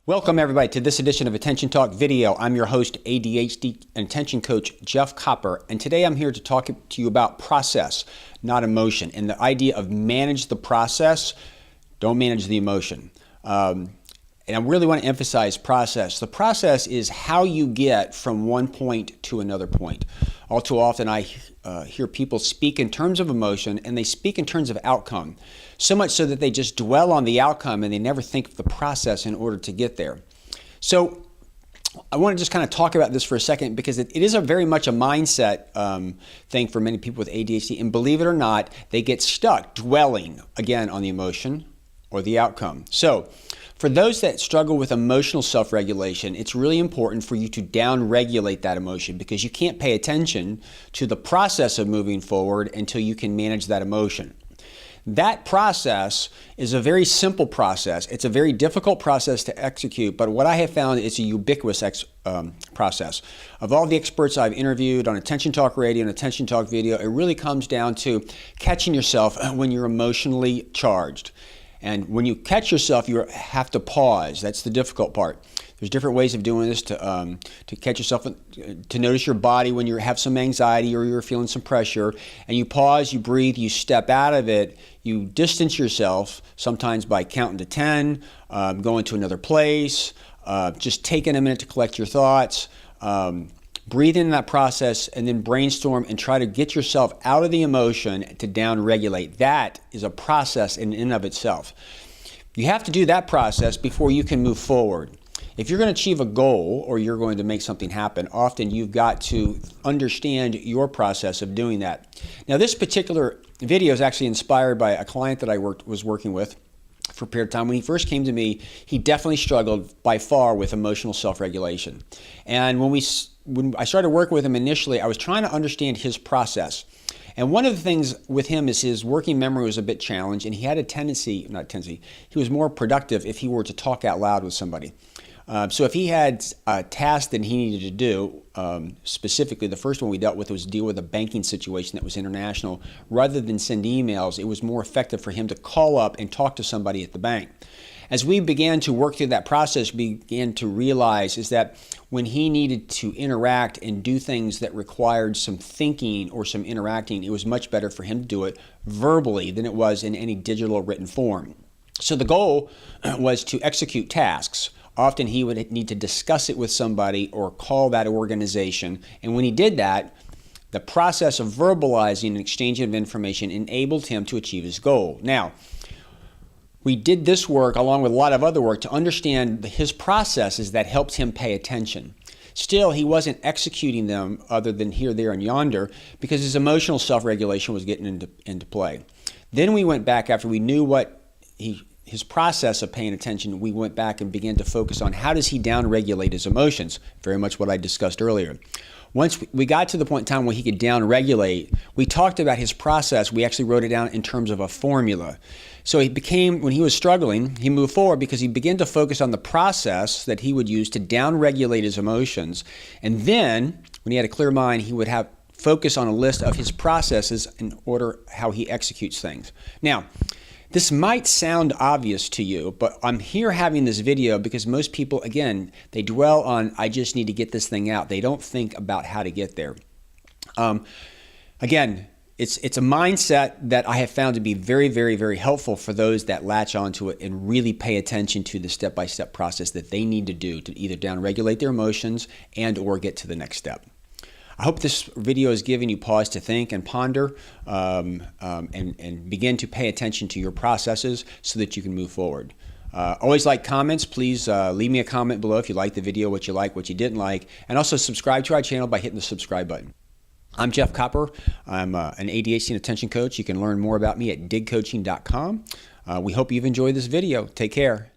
Welcome everybody to this edition of Attention Talk Video. I'm your host, ADHD and Attention Coach Jeff Copper, and today I'm here to talk to you about process, not emotion, and the idea of manage the process, don't manage the emotion. And I really want to emphasize process. The process is how you get from one point to another point. All too often I hear people speak in terms of emotion and they speak in terms of outcome. So much so that they just dwell on the outcome and they never think of the process in order to get there. So I want to just kind of talk about this for a second because it is very much a mindset thing for many people with ADHD. And believe it or not, they get stuck dwelling again on the emotion or the outcome. So for those that struggle with emotional self-regulation, it's really important for you to down-regulate that emotion because you can't pay attention to the process of moving forward until you can manage that emotion. That process is a very simple process. It's a very difficult process to execute, but what I have found is a ubiquitous process. Of all the experts I've interviewed on Attention Talk Radio and Attention Talk Video, it really comes down to catching yourself when you're emotionally charged. And when you catch yourself, you have to pause. That's the difficult part. There's different ways of doing this to catch yourself, to notice your body when you have some anxiety or you're feeling some pressure. And you pause, you breathe, you step out of it, you distance yourself, sometimes by counting to 10, going to another place, just taking a minute to collect your thoughts. Breathe in that process and then brainstorm and try to get yourself out of the emotion to down-regulate. That is a process in and of itself. You have to do that process before you can move forward. If you're going to achieve a goal or you're going to make something happen, often you've got to understand your process of doing that. Now, this particular video is actually inspired by a client that I was working with for a period of time. When he first came to me, he definitely struggled by far with emotional self-regulation. And when I started working with him initially, I was trying to understand his process. And one of the things with him is his working memory was a bit challenged, and he had a tendency, he was more productive if he were to talk out loud with somebody. So if he had a task that he needed to do, specifically the first one we dealt with was deal with a banking situation that was international. Rather than send emails, it was more effective for him to call up and talk to somebody at the bank. As we began to work through that process, we began to realize is that when he needed to interact and do things that required some thinking or some interacting, it was much better for him to do it verbally than it was in any digital or written form. So the goal was to execute tasks. Often he would need to discuss it with somebody or call that organization. And when he did that, the process of verbalizing and exchanging of information enabled him to achieve his goal. Now, we did this work along with a lot of other work to understand his processes that helped him pay attention. Still, he wasn't executing them other than here, there, and yonder because his emotional self-regulation was getting into play. Then we went back after we knew what his process of paying attention, we went back and began to focus on how does he down-regulate his emotions, very much what I discussed earlier. Once we got to the point in time where he could down-regulate, we talked about his process. We actually wrote it down in terms of a formula. So when he was struggling, he moved forward because he began to focus on the process that he would use to down-regulate his emotions. And then, when he had a clear mind, he would have focus on a list of his processes in order how he executes things. Now, this might sound obvious to you, but I'm here having this video because most people, again, they dwell on, I just need to get this thing out. They don't think about how to get there. Again, it's a mindset that I have found to be very, very, very helpful for those that latch onto it and really pay attention to the step-by-step process that they need to do to either down-regulate their emotions and or get to the next step. I hope this video is giving you pause to think and ponder and begin to pay attention to your processes so that you can move forward. Always like comments. Please leave me a comment below if you liked the video, what you liked, what you didn't like, and also subscribe to our channel by hitting the subscribe button. I'm Jeff Copper. I'm an ADHD and attention coach. You can learn more about me at digcoaching.com. We hope you've enjoyed this video. Take care.